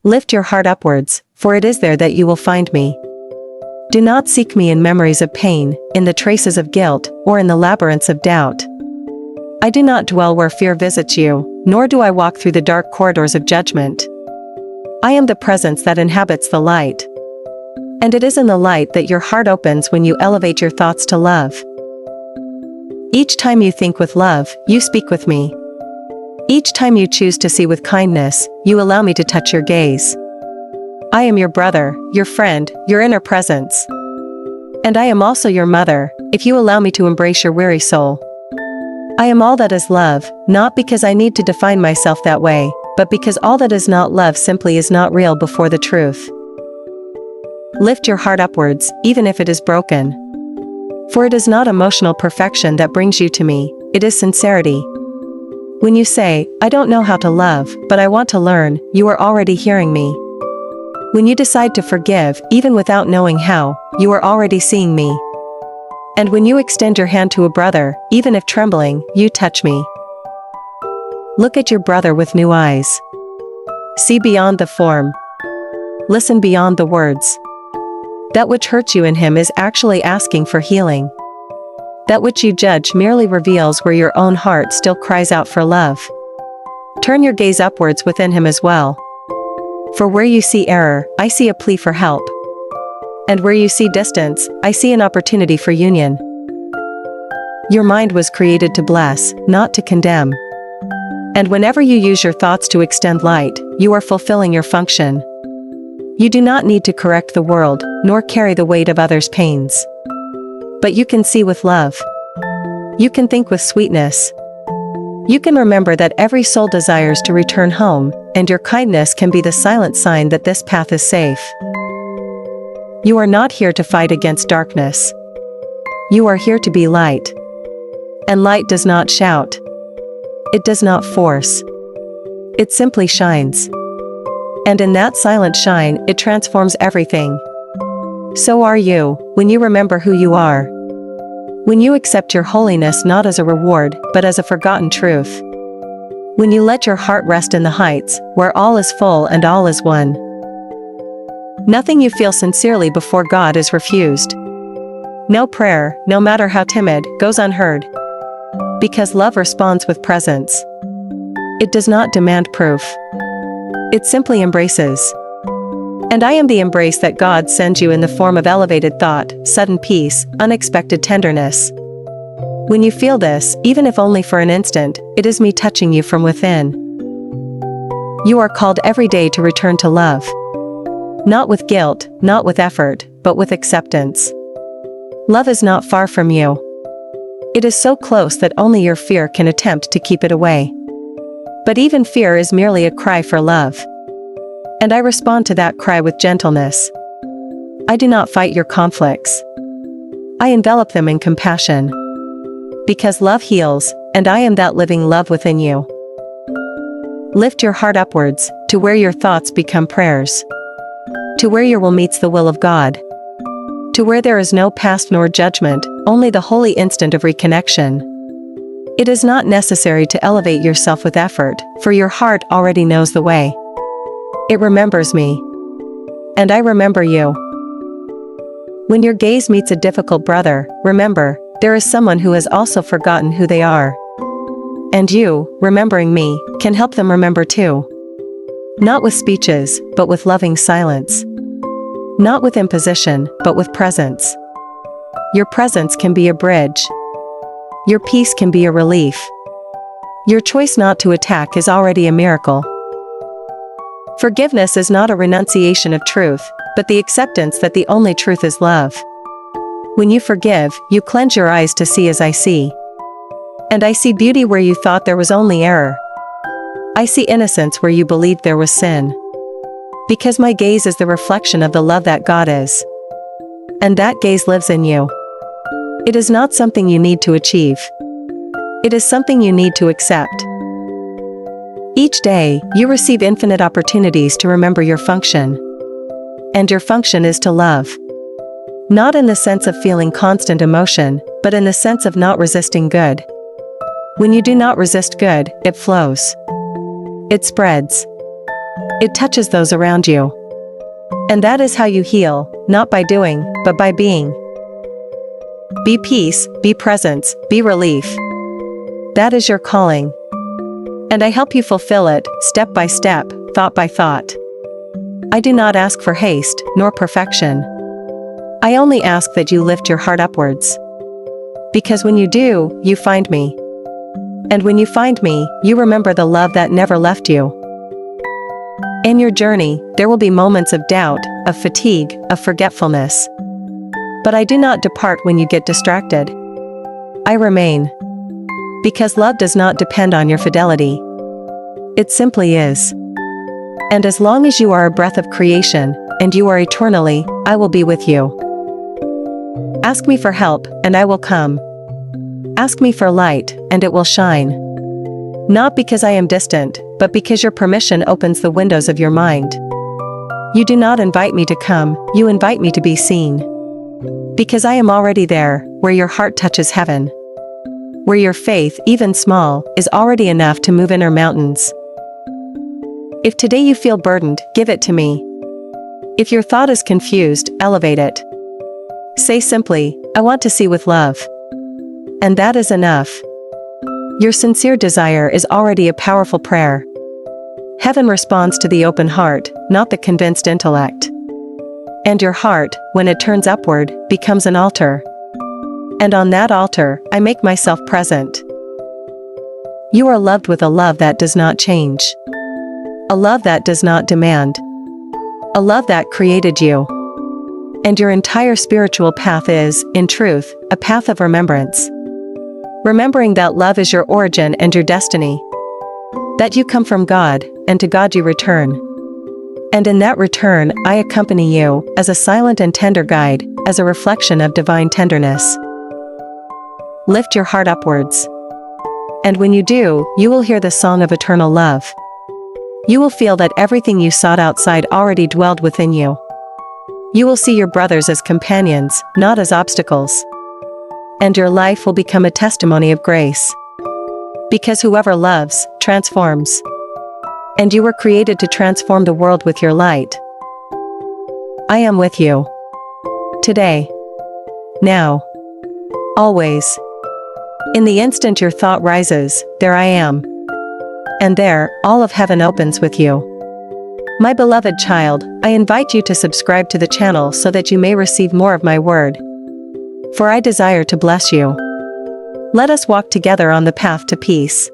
Lift your heart upwards, for it is there that you will find me. Do not seek me in memories of pain, in the traces of guilt, or in the labyrinths of doubt. I do not dwell where fear visits you, nor do I walk through the dark corridors of judgment. I am the presence that inhabits the light. And it is in the light that your heart opens when you elevate your thoughts to love. Each time you think with love, you speak with me. Each time you choose to see with kindness, you allow me to touch your gaze. I am your brother, your friend, your inner presence. And I am also your mother, if you allow me to embrace your weary soul. I am all that is love, not because I need to define myself that way, but because all that is not love simply is not real before the truth. Lift your heart upwards, even if it is broken. For it is not emotional perfection that brings you to me, it is sincerity. When you say, I don't know how to love, but I want to learn, you are already hearing me. When you decide to forgive, even without knowing how, you are already seeing me. And when you extend your hand to a brother, even if trembling, you touch me. Look at your brother with new eyes. See beyond the form. Listen beyond the words. That which hurts you in him is actually asking for healing. That which you judge merely reveals where your own heart still cries out for love. Turn your gaze upwards within him as well. For where you see error, I see a plea for help. And where you see distance, I see an opportunity for union. Your mind was created to bless, not to condemn. And whenever you use your thoughts to extend light, you are fulfilling your function. You do not need to correct the world, nor carry the weight of others' pains. But you can see with love. You can think with sweetness. You can remember that every soul desires to return home, and your kindness can be the silent sign that this path is safe. You are not here to fight against darkness. You are here to be light. And light does not shout. It does not force. It simply shines. And in that silent shine, it transforms everything. So are you, when you remember who you are. When you accept your holiness not as a reward, but as a forgotten truth. When you let your heart rest in the heights, where all is full and all is one. Nothing you feel sincerely before God is refused. No prayer, no matter how timid, goes unheard. Because love responds with presence. It does not demand proof. It simply embraces. And I am the embrace that God sends you in the form of elevated thought, sudden peace, unexpected tenderness. When you feel this, even if only for an instant, it is me touching you from within. You are called every day to return to love. Not with guilt, not with effort, but with acceptance. Love is not far from you. It is so close that only your fear can attempt to keep it away. But even fear is merely a cry for love. And I respond to that cry with gentleness. I do not fight your conflicts. I envelop them in compassion. Because love heals, and I am that living love within you. Lift your heart upwards, to where your thoughts become prayers. To where your will meets the will of God. To where there is no past nor judgment, only the holy instant of reconnection. It is not necessary to elevate yourself with effort, for your heart already knows the way. It remembers me. And I remember you. When your gaze meets a difficult brother, remember, there is someone who has also forgotten who they are. And you, remembering me, can help them remember too. Not with speeches, but with loving silence. Not with imposition, but with presence. Your presence can be a bridge. Your peace can be a relief. Your choice not to attack is already a miracle. Forgiveness is not a renunciation of truth, but the acceptance that the only truth is love. When you forgive, you cleanse your eyes to see as I see. And I see beauty where you thought there was only error. I see innocence where you believed there was sin. Because my gaze is the reflection of the love that God is. And that gaze lives in you. It is not something you need to achieve. It is something you need to accept. Each day, you receive infinite opportunities to remember your function. And your function is to love. Not in the sense of feeling constant emotion, but in the sense of not resisting good. When you do not resist good, it flows. It spreads. It touches those around you. And that is how you heal, not by doing, but by being. Be peace, be presence, be relief. That is your calling. And I help you fulfill it, step by step, thought by thought. I do not ask for haste, nor perfection. I only ask that you lift your heart upwards. Because when you do, you find me. And when you find me, you remember the love that never left you. In your journey, there will be moments of doubt, of fatigue, of forgetfulness. But I do not depart when you get distracted. I remain. Because love does not depend on your fidelity. It simply is. And as long as you are a breath of creation, and you are eternally, I will be with you. Ask me for help, and I will come. Ask me for light, and it will shine. Not because I am distant, but because your permission opens the windows of your mind. You do not invite me to come, you invite me to be seen. Because I am already there, where your heart touches heaven. Where your faith, even small, is already enough to move inner mountains. If today you feel burdened, give it to me. If your thought is confused, elevate it. Say simply, I want to see with love. And that is enough. Your sincere desire is already a powerful prayer. Heaven responds to the open heart, not the convinced intellect. And your heart, when it turns upward, becomes an altar. And on that altar, I make myself present. You are loved with a love that does not change. A love that does not demand. A love that created you. And your entire spiritual path is, in truth, a path of remembrance. Remembering that love is your origin and your destiny. That you come from God, and to God you return. And in that return, I accompany you, as a silent and tender guide, as a reflection of divine tenderness. Lift your heart upwards. And when you do, you will hear the song of eternal love. You will feel that everything you sought outside already dwelled within you. You will see your brothers as companions, not as obstacles. And your life will become a testimony of grace. Because whoever loves, transforms. And you were created to transform the world with your light. I am with you. Today. Now. Always. In the instant your thought rises, there I am. And there, all of heaven opens with you. My beloved child, I invite you to subscribe to the channel so that you may receive more of my word. For I desire to bless you. Let us walk together on the path to peace.